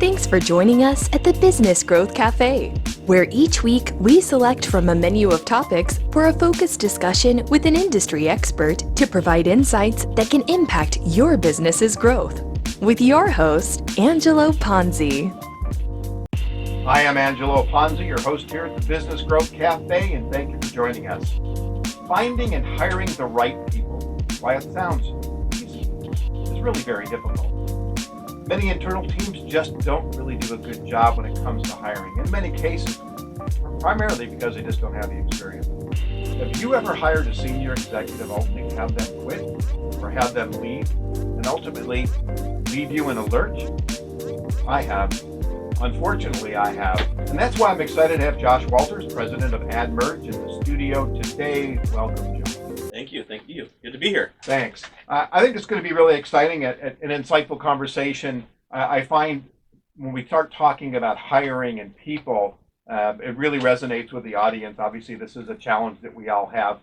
Thanks for joining us at the Business Growth Café, where each week we select from a menu of topics for a focused discussion with an industry expert to provide insights that can impact your business's growth. With your host, Angelo Ponzi. Hi, I'm Angelo Ponzi, your host here at the Business Growth Café, and thank you for joining us. Finding and hiring the right people, while it sounds easy, is really very difficult. Many internal teams just don't really do a good job when it comes to hiring, in many cases, primarily because they just don't have the experience. Have you ever hired a senior executive only to have them quit or have them leave and ultimately leave you in a lurch? I have. Unfortunately, I have. And that's why I'm excited to have Josh Walters, president of Admerge, in the studio today. Welcome, Josh. Thank you. Good to be here. Thanks. I think it's going to be really exciting, an insightful conversation. I find when we start talking about hiring and people, it really resonates with the audience. Obviously, this is a challenge that we all have.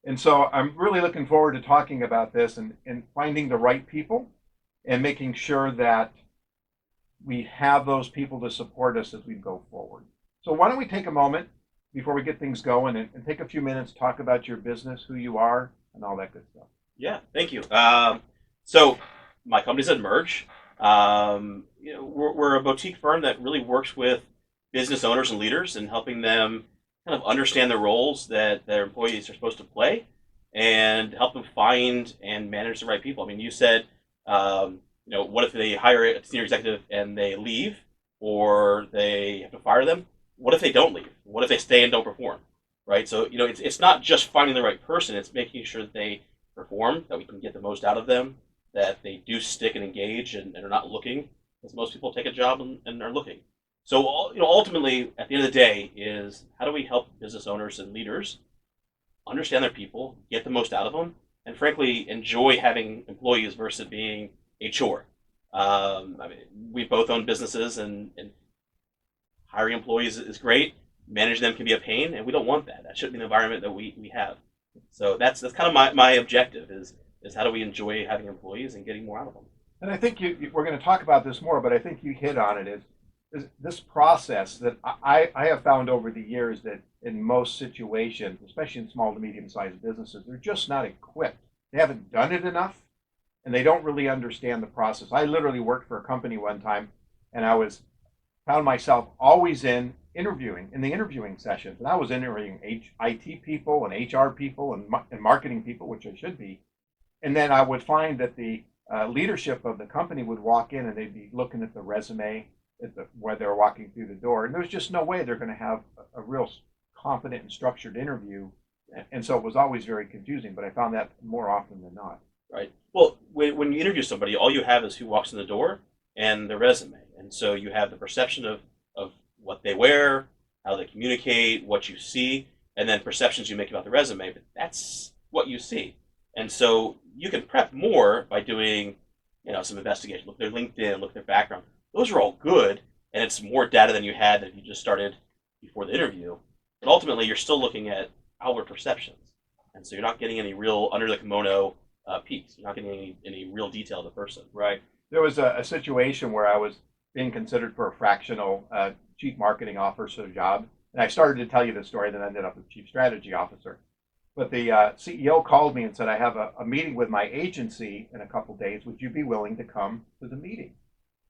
And so I'm really looking forward to talking about this and finding the right people and making sure that we have those people to support us as we go forward. So why don't we take a moment before we get things going and take a few minutes to talk about your business, who you are, and all that good stuff. Yeah, thank you. So my company's Admerge. We're a boutique firm that really works with business owners and leaders and helping them kind of understand the roles that their employees are supposed to play and help them find and manage the right people. I mean, you said, what if they hire a senior executive and they leave or they have to fire them? What if they don't leave? What if they stay and don't perform? Right? So, it's not just finding the right person. It's making sure that they perform, that we can get the most out of them, that they do stick and engage and are not looking, because most people take a job and are looking. So, ultimately, at the end of the day, is how do we help business owners and leaders understand their people, get the most out of them, and frankly, enjoy having employees versus being a chore. We both own businesses, and hiring employees is great. Managing them can be a pain, and we don't want that. That shouldn't be the environment that we have. So that's kind of my objective is how do we enjoy having employees and getting more out of them. And I think we're going to talk about this more, but I think you hit on it, is this process that I have found over the years that in most situations, especially in small to medium-sized businesses, they're just not equipped. They haven't done it enough, and they don't really understand the process. I literally worked for a company one time, and I found myself always in the interviewing sessions, and I was interviewing IT people and HR people and marketing people, which I should be. And then I would find that the leadership of the company would walk in and they'd be looking at the resume where they're walking through the door, and there's just no way they're going to have a real confident and structured interview. And so it was always very confusing, but I found that more often than not. Right. Well, when you interview somebody, all you have is who walks in the door and their resume. And so you have the perception of what they wear, how they communicate, what you see, and then perceptions you make about the resume. But that's what you see. And so you can prep more by doing, some investigation. Look at their LinkedIn, look at their background. Those are all good, and it's more data than you had if you just started before the interview. But ultimately, you're still looking at outward perceptions. And so you're not getting any real under the kimono peaks. You're not getting any real detail of the person. Right. There was a situation where I was being considered for a fractional chief marketing officer job. And I started to tell you this story, then ended up as chief strategy officer. But the CEO called me and said, I have a meeting with my agency in a couple days. Would you be willing to come to the meeting?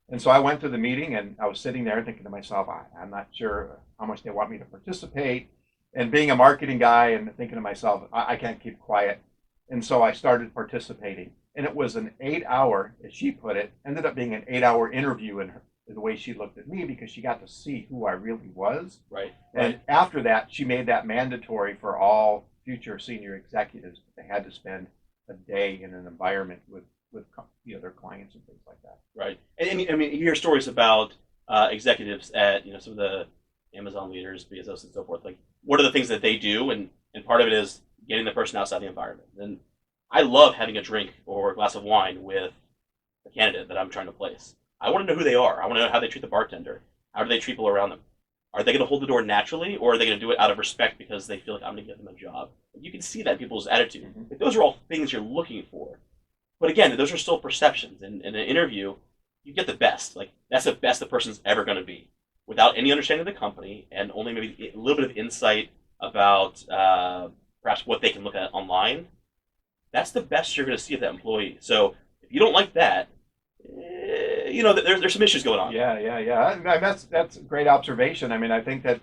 And so I went to the meeting, and I was sitting there thinking to myself, I'm not sure how much they want me to participate. And being a marketing guy and thinking to myself, I can't keep quiet. And so I started participating. And it was an 8-hour, as she put it, ended up being an 8-hour interview in the way she looked at me, because she got to see who I really was. Right. And after that, she made that mandatory for all future senior executives. They had to spend a day in an environment with their clients and things like that. Right. And you hear stories about executives at some of the Amazon leaders, Bezos and so forth. Like, what are the things that they do? And part of it is getting the person outside the environment. And I love having a drink or a glass of wine with the candidate that I'm trying to place. I want to know who they are. I want to know how they treat the bartender. How do they treat people around them? Are they going to hold the door naturally, or are they going to do it out of respect because they feel like I'm going to give them a job? You can see that in people's attitude. Mm-hmm. Like, those are all things you're looking for. But again, those are still perceptions. In an interview, you get the best. Like that's the best the person's ever going to be, without any understanding of the company and only maybe a little bit of insight about perhaps what they can look at online. That's the best you're going to see of that employee. So if you don't like that, there's some issues going on. Yeah. That's a great observation. I mean, I think that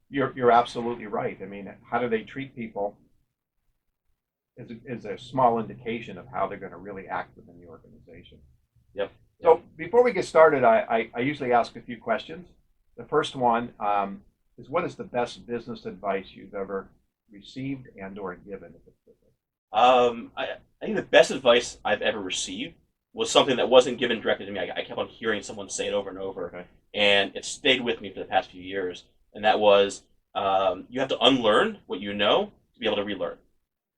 you're absolutely right. I mean, how do they treat people is a small indication of how they're going to really act within the organization. Yep. So before we get started, I usually ask a few questions. The first one is, what is the best business advice you've ever received and or given? I think the best advice I've ever received was something that wasn't given directly to me. I kept on hearing someone say it over and over, Okay. and it stayed with me for the past few years. And that was, you have to unlearn what you know to be able to relearn.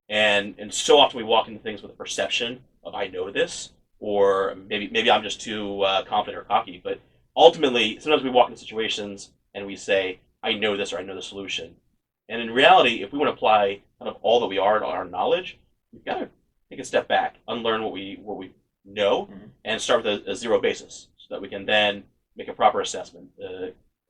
And so often we walk into things with a perception of I know this, or maybe I'm just too confident or cocky. But ultimately, sometimes we walk into situations and we say I know this or I know the solution. And in reality, if we want to apply kind of all that we are and our knowledge, we've got to take a step back, unlearn what we know, and start with a zero basis, so that we can then make a proper assessment,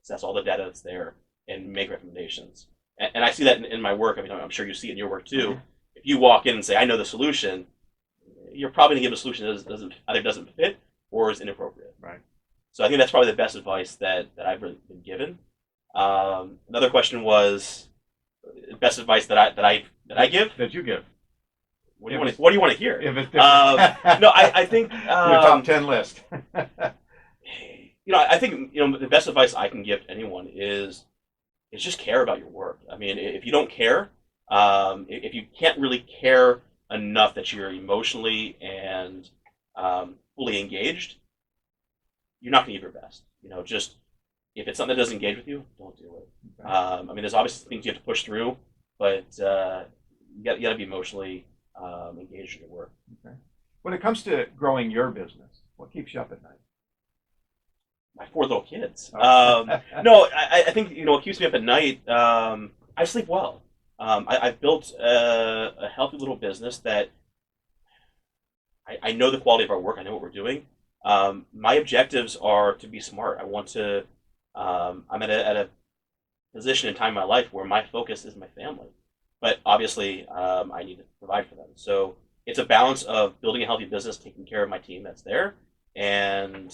assess all the data that's there, and make recommendations. And I see that in my work. I mean, I'm sure you see it in your work too. If you walk in and say, I know the solution, you're probably going to give a solution that either doesn't fit or is inappropriate. Right. So I think that's probably the best advice that I've really been given. Another question was best advice that I give. That you give. What do you want to hear? If it's different. No, I think your top 10 list. I think the best advice I can give to anyone is just care about your work. I mean, if you don't care, if you can't really care enough that you're emotionally and fully engaged, you're not going to give your best. Just if it's something that doesn't engage with you, don't do it. Okay. I mean, there's obviously things you have to push through, but you got to be emotionally engaged in your work. Okay. When it comes to growing your business, what keeps you up at night? My 4 little kids. Oh. No, I think what keeps me up at night. I sleep well. I've built a healthy little business that I know the quality of our work. I know what we're doing. My objectives are to be smart. I want to. I'm at a position in time in my life where my focus is my family, but obviously I need to provide for them. So it's a balance of building a healthy business, taking care of my team that's there, and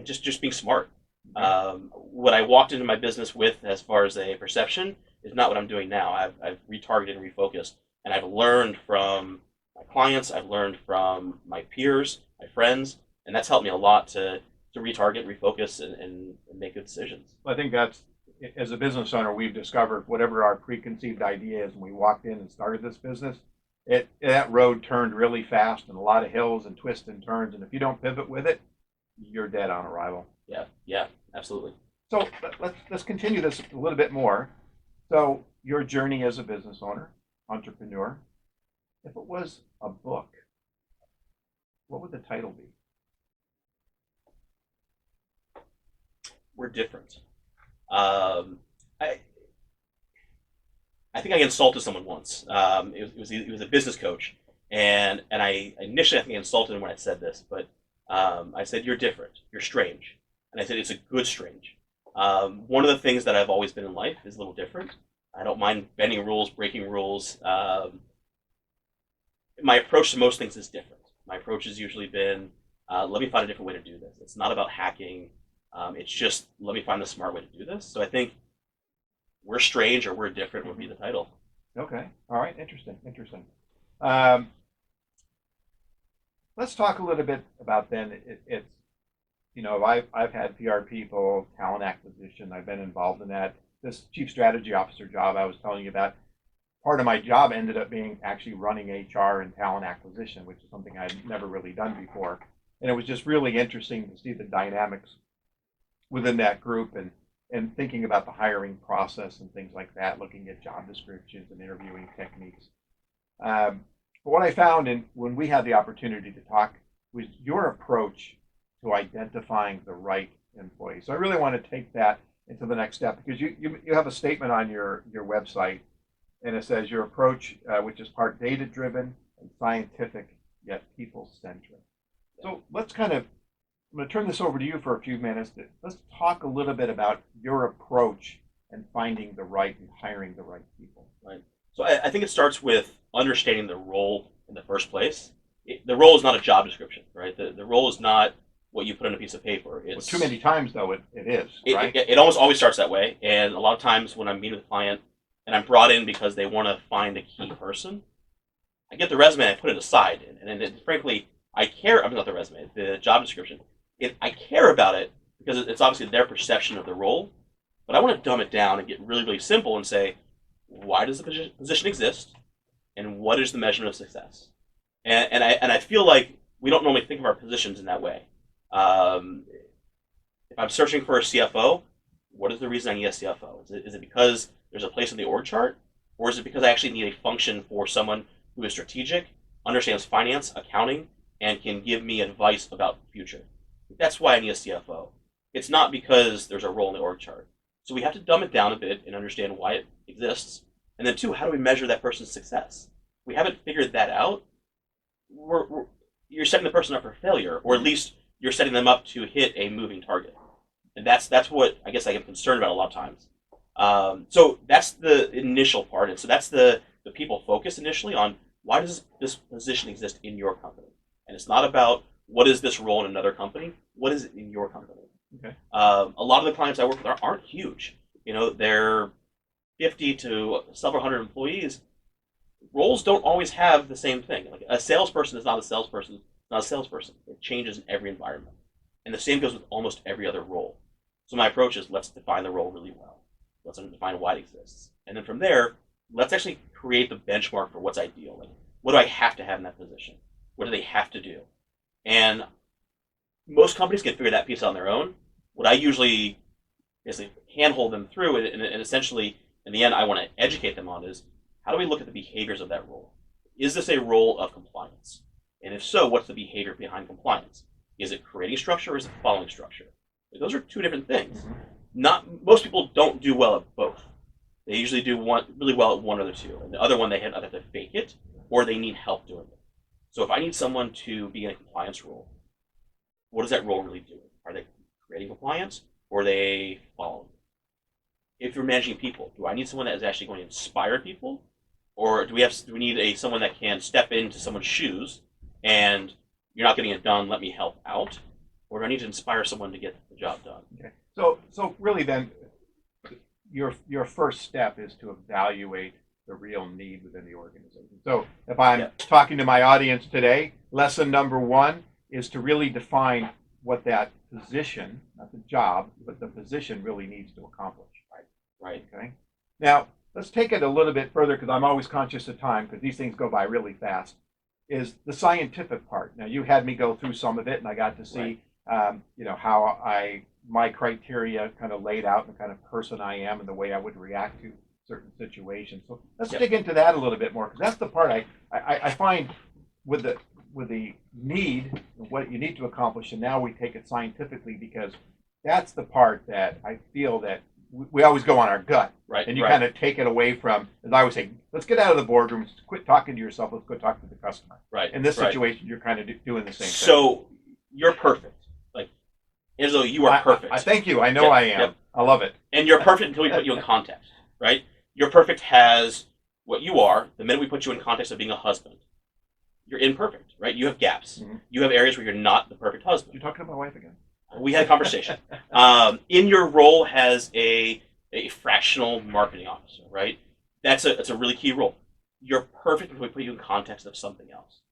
just being smart. What I walked into my business with, as far as a perception, is not what I'm doing now. I've retargeted and refocused, and I've learned from my clients. I've learned from my peers, my friends, and that's helped me a lot to retarget, refocus, and make good decisions. I think that's, as a business owner, we've discovered whatever our preconceived idea is when we walked in and started this business, that road turned really fast and a lot of hills and twists and turns, and if you don't pivot with it, you're dead on arrival. Yeah, absolutely. So let's continue this a little bit more. So your journey as a business owner, entrepreneur, if it was a book, what would the title be? We're different. I think I insulted someone once. It was a business coach, and I initially I think I insulted him when I said this, but I said, you're different, you're strange, and I said it's a good strange. One of the things that I've always been in life is a little different. I don't mind bending rules, breaking rules. My approach to most things is different. My approach has usually been, let me find a different way to do this. It's not about hacking. It's just, let me find the smart way to do this. So I think we're strange or we're different would be the title. Okay. All right. Interesting. Let's talk a little bit about then. It's I've had PR people, talent acquisition. I've been involved in that. This chief strategy officer job I was telling you about, part of my job ended up being actually running HR and talent acquisition, which is something I'd never really done before. And it was just really interesting to see the dynamics within that group and thinking about the hiring process and things like that, looking at job descriptions and interviewing techniques. But what I found when we had the opportunity to talk was your approach to identifying the right employee. So I really want to take that into the next step, because you have a statement on your website, and it says your approach, which is part data-driven and scientific, yet people-centric. So I'm going to turn this over to you for a few minutes. Let's talk a little bit about your approach and finding the right and hiring the right people. Right. So I think it starts with understanding the role in the first place. The role is not a job description, right? The role is not what you put on a piece of paper. It's Too many times, though, it is, right? It almost always starts that way. And a lot of times when I'm meeting with a client and I'm brought in because they want to find a key person, I get the resume and I put it aside. And frankly, I care. I'm not the resume, the job description. I care about it because it's obviously their perception of the role. But I want to dumb it down and get really, really simple and say, why does the position exist, and what is the measurement of success? And I feel like we don't normally think of our positions in that way. If I'm searching for a CFO, what is the reason I need a CFO? Is it because there's a place in the org chart, or is it because I actually need a function for someone who is strategic, understands finance, accounting, and can give me advice about the future? That's why I need a CFO. It's not because there's a role in the org chart. So we have to dumb it down a bit and understand why it exists. And then two, how do we measure that person's success? If we haven't figured that out, you're setting the person up for failure, or at least you're setting them up to hit a moving target. And that's what I guess I get concerned about a lot of times. So that's the initial part. And so that's the people focus initially on why does this position exist in your company? And it's not about what is this role in another company? What is it in your company? Okay. A lot of the clients I work with aren't huge. They're 50 to several hundred employees. Roles don't always have the same thing. Like a salesperson is not a salesperson, not a salesperson. It changes in every environment. And the same goes with almost every other role. So my approach is let's define the role really well. Let's define why it exists. And then from there, let's actually create the benchmark for what's ideal. Like, what do I have to have in that position? What do they have to do? And most companies can figure that piece out on their own. What I usually basically handhold them through, and essentially, in the end, I want to educate them on is how do we look at the behaviors of that role? Is this a role of compliance? And if so, what's the behavior behind compliance? Is it creating structure or is it following structure? Those are two different things. Not most people don't do well at both. They usually do really well at one or the two, and the other one they either have to fake it or they need help doing it. So if I need someone to be in a compliance role, what is that role really doing? Are they creating compliance or are they following? If you're managing people, do I need someone that is actually going to inspire people, or do we need someone that can step into someone's shoes and you're not getting it done, let me help out, or do I need to inspire someone to get the job done? Okay. So really then, your first step is to evaluate the real need within the organization. So if I'm talking to my audience today, lesson number one is to really define what that position, not the job, but the position really needs to accomplish. Right. Okay. Now let's take it a little bit further because I'm always conscious of time because these things go by really fast. Is the scientific part. Now you had me go through some of it, and I got to see, how my criteria kind of laid out and the kind of person I am and the way I would react to certain situations. So let's dig into that a little bit more because that's the part I find with the need, what you need to accomplish, and now we take it scientifically because that's the part that I feel that we always go on our gut, right? And you kind of take it away from, as I always say, let's get out of the boardroom, quit talking to yourself, let's go talk to the customer. Right. In this situation, you're kind of doing the same thing. So you're perfect, like Angelo, you are perfect. I thank you. I know I am. Yep. I love it. And you're perfect until we put you in context, right? You're perfect has what you are. The minute we put you in context of being a husband, you're imperfect, right? You have gaps. Mm-hmm. You have areas where you're not the perfect husband. You're talking to my wife again. We had a conversation. In your role as a fractional marketing officer, right? That's a really key role. You're perfect until we put you in context of something else.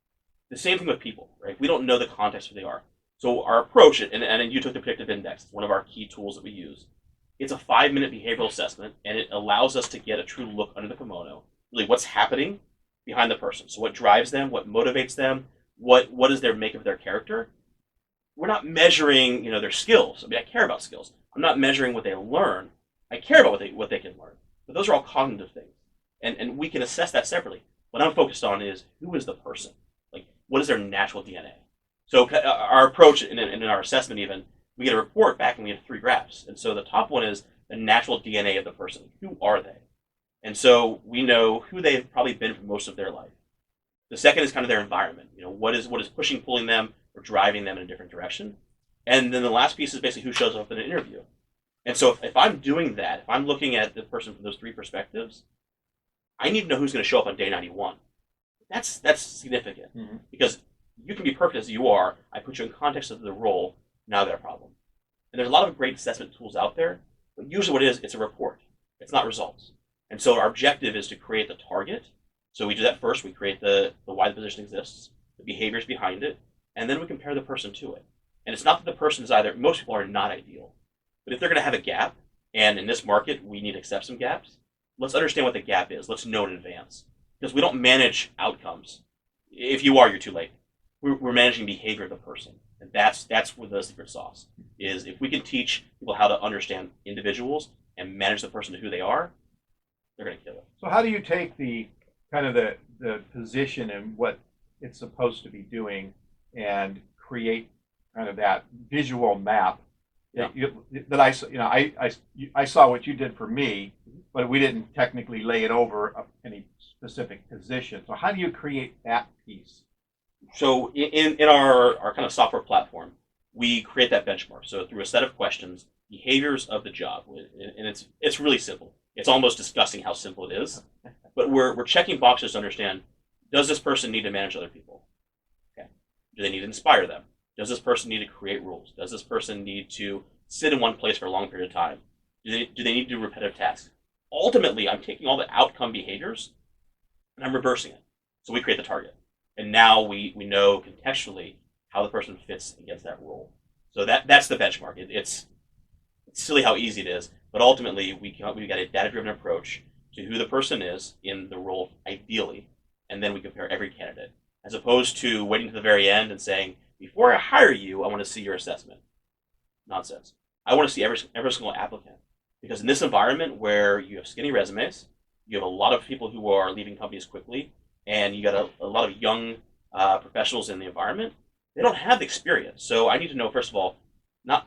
The same thing with people, right? We don't know the context of who they are. So our approach, and you took the predictive index, it's one of our key tools that we use. It's a 5-minute behavioral assessment, and it allows us to get a true look under the kimono, really what's happening behind the person. So what drives them, what motivates them, what is their make of their character. We're not measuring, their skills. I mean, I care about skills. I'm not measuring what they learn. I care about what they can learn. But those are all cognitive things, and we can assess that separately. What I'm focused on is who is the person. Like, what is their natural DNA? So our approach in our assessment, even we get a report back, and we have 3 graphs. And so the top one is the natural DNA of the person. Who are they? And so we know who they've probably been for most of their life. The second is kind of their environment. What is pushing, pulling them or driving them in a different direction. And then the last piece is basically who shows up in an interview. And so if I'm doing that, if I'm looking at the person from those three perspectives, I need to know who's going to show up on day 91. That's significant because you can be perfect as you are. I put you in context of the role. Now I've got a problem. And there's a lot of great assessment tools out there, but usually what it is, it's a report. It's not results. And so our objective is to create the target. So we do that first. We create the why the position exists, the behaviors behind it, and then we compare the person to it. And it's not that the person is either, most people are not ideal, but if they're going to have a gap, and in this market we need to accept some gaps, let's understand what the gap is. Let's know in advance. Because we don't manage outcomes. If you are, you're too late. We're managing behavior of the person. And that's where the secret sauce is. If we can teach people how to understand individuals and manage the person to who they are, they're going to kill it. So how do you take the kind of the position and what it's supposed to be doing and create kind of that visual map that I saw what you did for me, but we didn't technically lay it over any specific position. So how do you create that piece? So in our kind of software platform, we create that benchmark. So through a set of questions, behaviors of the job, and it's really simple. It's almost disgusting how simple it is, but we're checking boxes to understand: does this person need to manage other people? Okay. Do they need to inspire them? Does this person need to create rules? Does this person need to sit in one place for a long period of time? Do they need to do repetitive tasks? Ultimately, I'm taking all the outcome behaviors and I'm reversing it. So we create the target. And now we know contextually how the person fits against that role. So that's the benchmark. It's silly how easy it is, but ultimately we've got a data-driven approach to who the person is in the role ideally, and then we compare every candidate, as opposed to waiting to the very end and saying, before I hire you, I want to see your assessment. Nonsense. I want to see every single applicant. Because in this environment where you have skinny resumes, you have a lot of people who are leaving companies quickly, and you got a lot of young professionals in the environment, they don't have the experience. So I need to know, first of all, not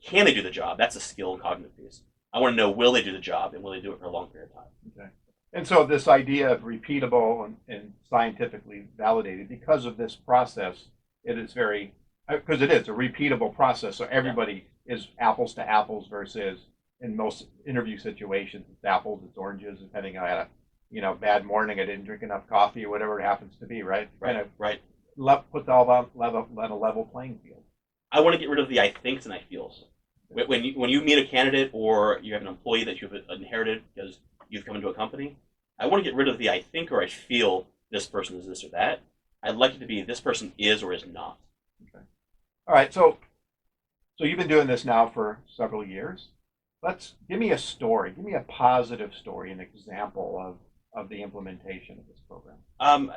can they do the job? That's a skill and cognitive piece. I want to know, will they do the job, and will they do it for a long period of time? Okay. And so this idea of repeatable and scientifically validated, because of this process, it is very, because it is a repeatable process. So everybody is apples to apples versus in most interview situations, it's apples, it's oranges, depending on I had a bad morning, I didn't drink enough coffee or whatever it happens to be, right? Right. Put all that on a level playing field. I want to get rid of the I thinks and I feels. When you meet a candidate or you have an employee that you've inherited because you've come into a company, I want to get rid of the I think or I feel this person is this or that. I'd like it to be this person is or is not. Okay. All right. So you've been doing this now for several years. Give me a story. Give me a positive story, an example of the implementation of this program.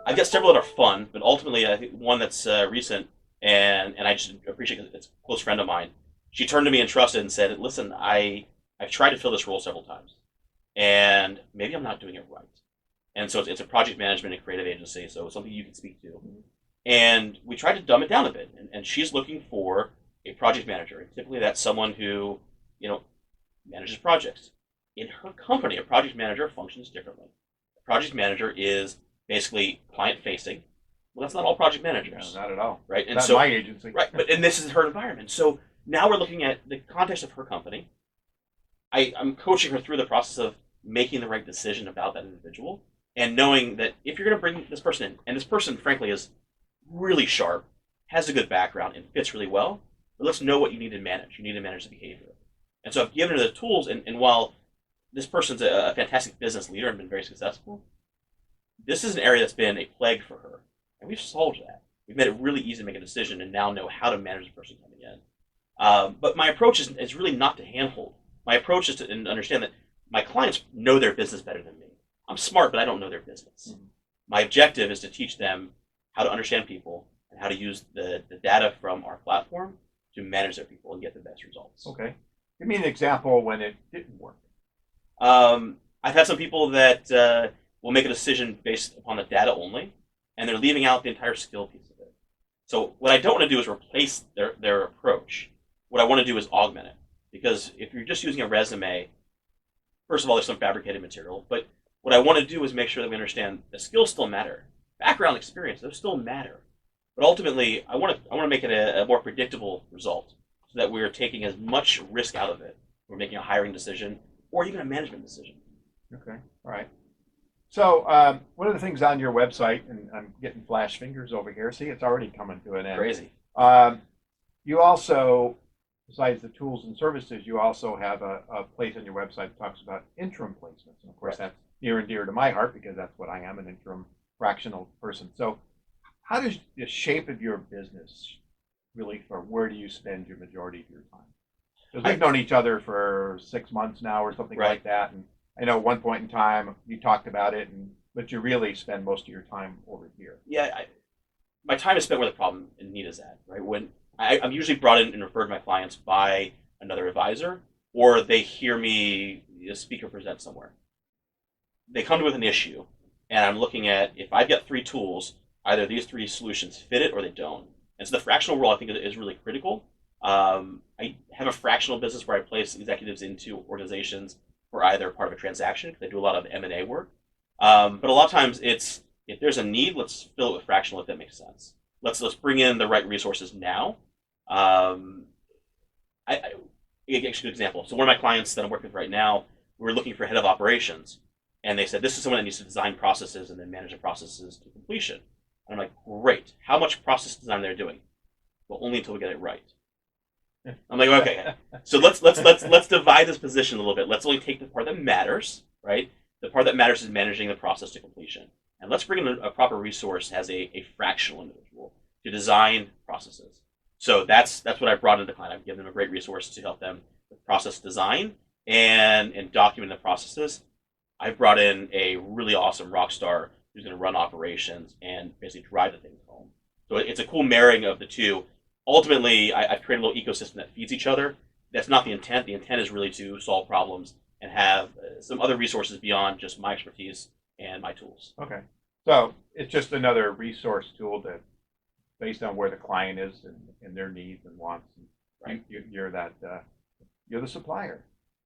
I've got several that are fun, but ultimately I think one that's recent, and I just appreciate it because it's a close friend of mine. She turned to me and trusted and said, listen, I've tried to fill this role several times, and maybe I'm not doing it right. And so it's a project management and creative agency, so it's something you can speak to. Mm-hmm. And we tried to dumb it down a bit, and she's looking for a project manager. And typically that's someone who, manages projects. In her company, a project manager functions differently. A project manager is basically client-facing. Well, that's not all project managers. No, not at all. Right? And not so, my agency. Right, and this is her environment. So now we're looking at the context of her company. I'm coaching her through the process of making the right decision about that individual and knowing that if you're going to bring this person in, and this person, frankly, is really sharp, has a good background, and fits really well, but let's know what you need to manage. You need to manage the behavior. And so I've given her the tools, and while this person's a fantastic business leader and been very successful, this is an area that's been a plague for her. And we've solved that. We've made it really easy to make a decision and now know how to manage the person coming in. But my approach is really not to handhold. My approach is to understand that my clients know their business better than me. I'm smart, but I don't know their business. Mm-hmm. My objective is to teach them how to understand people and how to use the data from our platform to manage their people and get the best results. Okay. Give me an example when it didn't work. I've had some people that will make a decision based upon the data only, and they're leaving out the entire skill piece of it. So what I don't want to do is replace their approach. What I want to do is augment it. Because if you're just using a resume, first of all, there's some fabricated material, but what I want to do is make sure that we understand the skills still matter. Background experience, those still matter. But ultimately, I want to make it a more predictable result, so that we're taking as much risk out of it. We're making a hiring decision or even a management decision. Okay. All right. So one of the things on your website, and I'm getting flash fingers over here. See, it's already coming to an end. Crazy. You also, besides the tools and services, you also have a place on your website that talks about interim placements. And of course, that's near and dear to my heart because that's what I am, an interim fractional person. So how does the shape of your business really, for where do you spend your majority of your time? Because we've known each other for 6 months now or something like that. And I know at one point in time you talked about it, but you really spend most of your time over here. Yeah, my time is spent where the problem and need is at, right? When I'm usually brought in and referred to my clients by another advisor, or they hear me, a speaker present somewhere. They come to me with an issue, and I'm looking at, if I've got 3 tools, either these 3 solutions fit it or they don't. And so the fractional role, I think, is really critical. I have a fractional business where I place executives into organizations for either part of a transaction, because I do a lot of M&A work. But a lot of times it's, if there's a need, let's fill it with fractional if that makes sense. Let's bring in the right resources now. I actually, a good example. So one of my clients that I'm working with right now, we're looking for a head of operations. And they said, this is someone that needs to design processes and then manage the processes to completion. And I'm like, great. How much process design they're doing? Well, only until we get it right. I'm like, okay. So let's divide this position a little bit. Let's only take the part that matters, right? The part that matters is managing the process to completion. And let's bring in a proper resource as a fractional individual to design processes. So that's what I brought into the client. I've given them a great resource to help them with process design and document the processes. I brought in a really awesome rock star who's going to run operations and basically drive the things home. So it's a cool marrying of the two. Ultimately, I've created a little ecosystem that feeds each other. That's not the intent. The intent is really to solve problems and have some other resources beyond just my expertise and my tools. Okay. So it's just another resource tool that, based on where the client is and their needs and wants, Right. you're the supplier.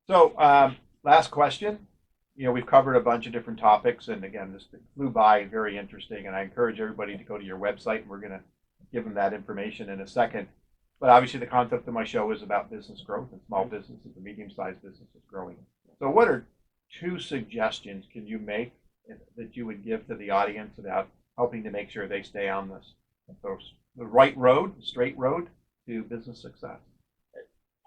So last question. We've covered a bunch of different topics, and again, this flew by, very interesting, and I encourage everybody to go to your website, and we're going to give them that information in a second. But obviously the concept of my show is about business growth and small businesses and medium-sized businesses growing. So what are 2 suggestions can you make that you would give to the audience about helping to make sure they stay on the right road, the straight road to business success?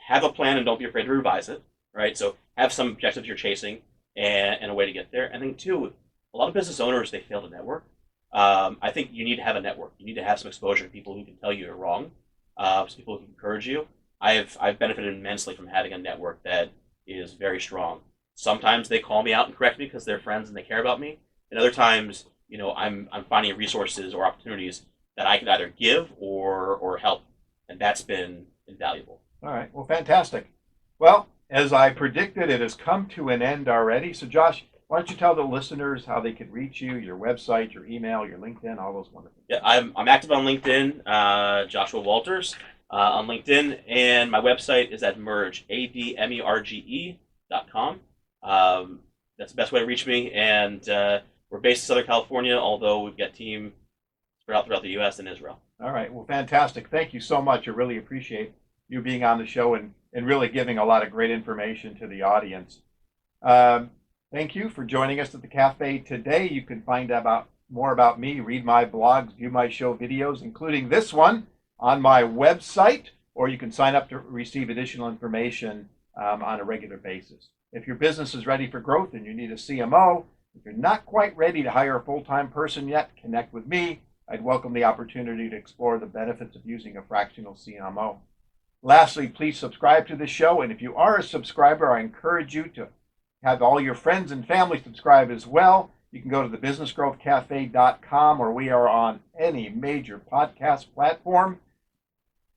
Have a plan and don't be afraid to revise it, right? So have some objectives you're chasing and a way to get there. And then 2, a lot of business owners, they fail to network. I think you need to have a network. You need to have some exposure to people who can tell you you're wrong, some people who can encourage you. I've benefited immensely from having a network that is very strong. Sometimes they call me out and correct me because they're friends and they care about me. And other times, I'm finding resources or opportunities that I can either give or help, and that's been invaluable. All right. Well, fantastic. Well, as I predicted, it has come to an end already. So, Josh, why don't you tell the listeners how they can reach you, your website, your email, your LinkedIn, all those wonderful things. Yeah, I'm active on LinkedIn, Joshua Walters on LinkedIn, and my website is Admerge, ADMERGE.com. That's the best way to reach me, and we're based in Southern California, although we've got team spread out throughout the U.S. and Israel. All right. Well, fantastic. Thank you so much. I really appreciate you being on the show and really giving a lot of great information to the audience. Thank you for joining us at the cafe today. You can find out more about me, read my blogs, view my show videos, including this one, on my website, or you can sign up to receive additional information on a regular basis. If your business is ready for growth and you need a CMO, if you're not quite ready to hire a full-time person yet, connect with me. I'd welcome the opportunity to explore the benefits of using a fractional CMO. Lastly, please subscribe to the show, and if you are a subscriber, I encourage you to have all your friends and family subscribe as well. You can go to thebusinessgrowthcafe.com, or we are on any major podcast platform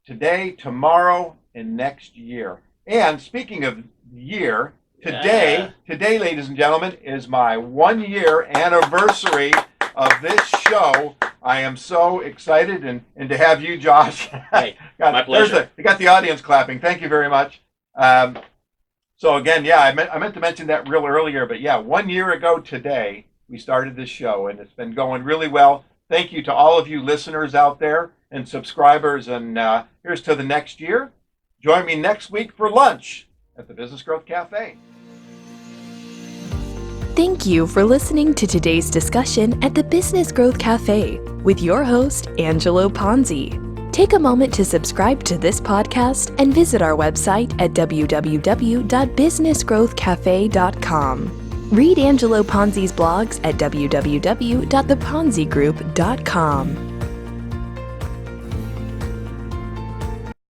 today, tomorrow, and next year. And speaking of year, today, ladies and gentlemen, is my 1-year anniversary of this show. I am so excited, and to have you, Josh. Hey, my pleasure. You got the audience clapping. Thank you very much. So again, yeah, I meant to mention that real earlier, but yeah, 1 year ago today, we started this show, and it's been going really well. Thank you to all of you listeners out there. and subscribers. And here's to the next year. Join me next week for lunch at the Business Growth Café. Thank you for listening to today's discussion at the Business Growth Café with your host, Angelo Ponzi. Take a moment to subscribe to this podcast and visit our website at www.businessgrowthcafe.com. Read Angelo Ponzi's blogs at www.theponzigroup.com.